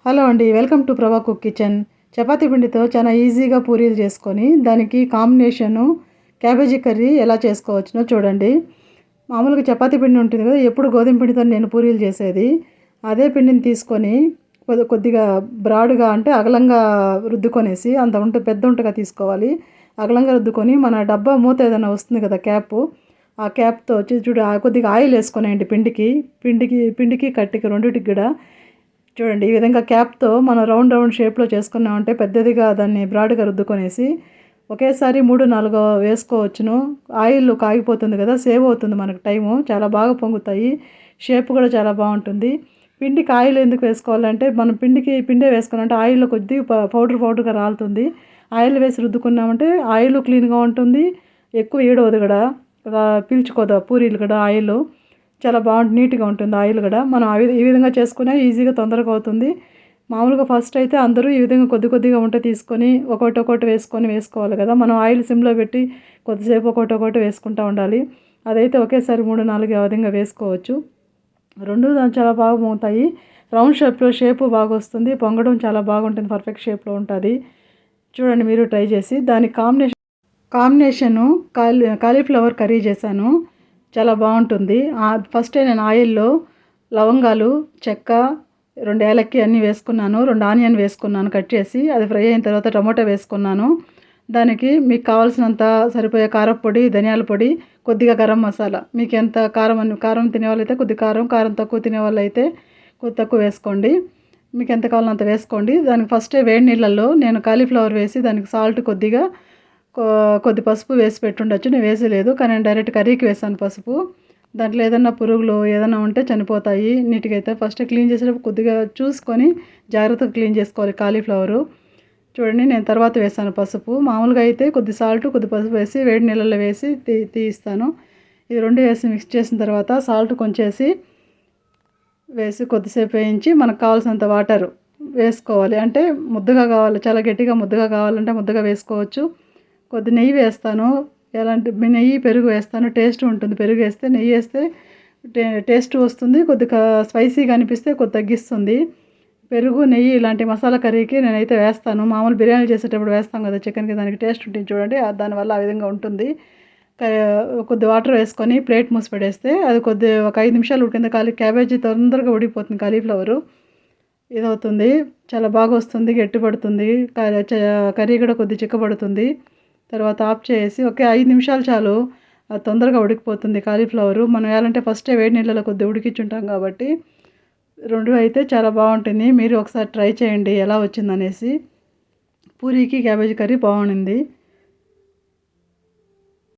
Hello అండి, welcome to ప్రభా cook kitchen. Chapati పిండితో చాలా ఈజీగా పూరీలు చేసుకొని దానికి కాంబినేషను క్యాబేజీ కర్రీ ఎలా చేసుకోవచ్చునో చూడండి. మామూలుగా చపాతీ పిండి ఉంటుంది కదా, ఎప్పుడు గోధుమ పిండితో నేను పూరీలు చేసేది. అదే పిండిని తీసుకొని కొద్దిగా బ్రాడ్గా అంటే అగలంగా రుద్దుకొనేసి అంత పెద్ద ఉంటగా తీసుకోవాలి. అగలంగా రుద్దుకొని మన డబ్బా మూత ఏదైనా వస్తుంది కదా క్యాప్, ఆ క్యాప్తో వచ్చి కొద్దిగా ఆయిల్ వేసుకొనేయండి పిండికి కట్టికి రెండింటికి కూడా. చూడండి, ఈ విధంగా క్యాప్తో మనం రౌండ్ షేప్లో చేసుకున్నామంటే పెద్దదిగా దాన్ని బ్రాడ్గా రుద్దుకొనేసి ఒకేసారి 3-4 వేసుకోవచ్చును. ఆయిల్ కాగిపోతుంది కదా, సేవ్ అవుతుంది మనకు టైము, చాలా బాగా పొంగుతాయి. షేప్ కూడా చాలా బాగుంటుంది. పిండికి ఆయిల్ ఎందుకు వేసుకోవాలంటే మనం పిండే వేసుకున్నామంటే ఆయిల్లో కొద్ది పౌడర్గా రాలుతుంది. ఆయిల్ వేసి రుద్దుకున్నామంటే ఆయిల్ క్లీన్గా ఉంటుంది, ఎక్కువ ఈడవదు కూడా, పీల్చుకోదు పూరీలు కూడా. ఆయిల్ చాలా నీట్గా ఉంటుంది ఆయిల్ కూడా. మనం ఈ విధంగా చేసుకునే ఈజీగా తొందరగా అవుతుంది. మామూలుగా ఫస్ట్ అయితే అందరూ ఈ విధంగా కొద్దిగా ఉంటే తీసుకొని ఒక్కొక్కటి వేసుకోవాలి కదా. మనం ఆయిల్ సిమ్లో పెట్టి కొద్దిసేపు ఒక్కొక్కటి వేసుకుంటూ ఉండాలి. అదైతే ఒకేసారి 3-4 ఆ విధంగా వేసుకోవచ్చు. రెండు చాలా బాగా పొంగుతాయి. రౌండ్ షేపు బాగా వస్తుంది, పొంగడం చాలా బాగుంటుంది, పర్ఫెక్ట్ షేప్లో ఉంటుంది. చూడండి, మీరు ట్రై చేసి. దానికి కాంబినేషను కాలీఫ్లవర్ కర్రీ చేశాను, చాలా బాగుంటుంది. ఫస్టే నేను ఆయిల్లో లవంగాలు, చెక్క, 2 ఏలక్కి అన్నీ వేసుకున్నాను. 2 ఆనియన్ వేసుకున్నాను కట్ చేసి. అది ఫ్రై అయిన తర్వాత టమాటో వేసుకున్నాను. దానికి మీకు కావాల్సినంత సరిపోయే కారపొడి, ధనియాల పొడి, కొద్దిగా గరం మసాలా. మీకు ఎంత కారం తినేవాళ్ళైతే కొద్ది కారం తక్కువ తినేవాళ్ళైతే కొద్ది తక్కువ వేసుకోండి. మీకు ఎంత కావాలో అంత వేసుకోండి. దానికి ఫస్టే వేడి నీళ్ళల్లో నేను కాలీఫ్లవర్ వేసి దానికి సాల్ట్ కొద్ది పసుపు వేసి పెట్టుండొచ్చు. నేను వేసలేదు, కానీ నేను డైరెక్ట్ కర్రీకి వేసాను పసుపు. దాంట్లో ఏదన్నా పురుగులు ఏదైనా ఉంటే చనిపోతాయి. నీట్గా అయితే ఫస్ట్ క్లీన్ చేసేటప్పుడు కొద్దిగా చూసుకొని జాగ్రత్తగా క్లీన్ చేసుకోవాలి కాలీఫ్లవరు. చూడండి, నేను తర్వాత వేసాను పసుపు. మామూలుగా అయితే కొద్ది సాల్ట్, కొద్ది పసుపు వేసి వేడి నీళ్ళల్లో వేసి తీయిస్తాను. ఇది 2 వేసి మిక్స్ చేసిన తర్వాత సాల్ట్ కొంచెం వేసి కొద్దిసేపు వేయించి మనకు కావాల్సినంత వాటర్ వేసుకోవాలి. అంటే ముద్దగా కావాలి, చాలా గట్టిగా ముద్దగా కావాలంటే ముద్దగా వేసుకోవచ్చు. కొద్ది నెయ్యి వేస్తాను. ఎలాంటి నెయ్యి, పెరుగు వేస్తాను, టేస్ట్ ఉంటుంది. పెరుగు వేస్తే, నెయ్యి వేస్తే టేస్ట్ వస్తుంది. కొద్దిగా స్పైసీగా అనిపిస్తే కొద్ది తగ్గిస్తుంది. పెరుగు, నెయ్యి ఇలాంటి మసాలా కర్రీకి నేనైతే వేస్తాను. మామూలు బిర్యానీ చేసేటప్పుడు వేస్తాం కదా చికెన్కి, దానికి టేస్ట్ ఉంటుంది చూడండి, దానివల్ల ఆ విధంగా ఉంటుంది. కొద్ది వాటర్ వేసుకొని ప్లేట్ మూసి పెట్టేస్తే అది ఒక 5 నిమిషాలు ఉడికింది. క్యాబేజీ తొందరగా ఉడికిపోతుంది, కాలీఫ్లవరు ఇదవుతుంది, చాలా బాగా వస్తుంది, గట్టిపడుతుంది. కర్రీ కూడా కొద్ది చిక్కబడుతుంది. తర్వాత ఆఫ్ చేసి 5 నిమిషాలు చాలు, అది తొందరగా ఉడికిపోతుంది కాలీఫ్లవరు. మనం వేయాలంటే ఫస్టే వేడి నీళ్ళలో కొద్దిగా ఉడికించుంటాం కాబట్టి. 2 అయితే చాలా బాగుంటుంది. మీరు ఒకసారి ట్రై చేయండి ఎలా వచ్చిందనేసి. పూరీకి క్యాబేజీ కర్రీ బాగుంది.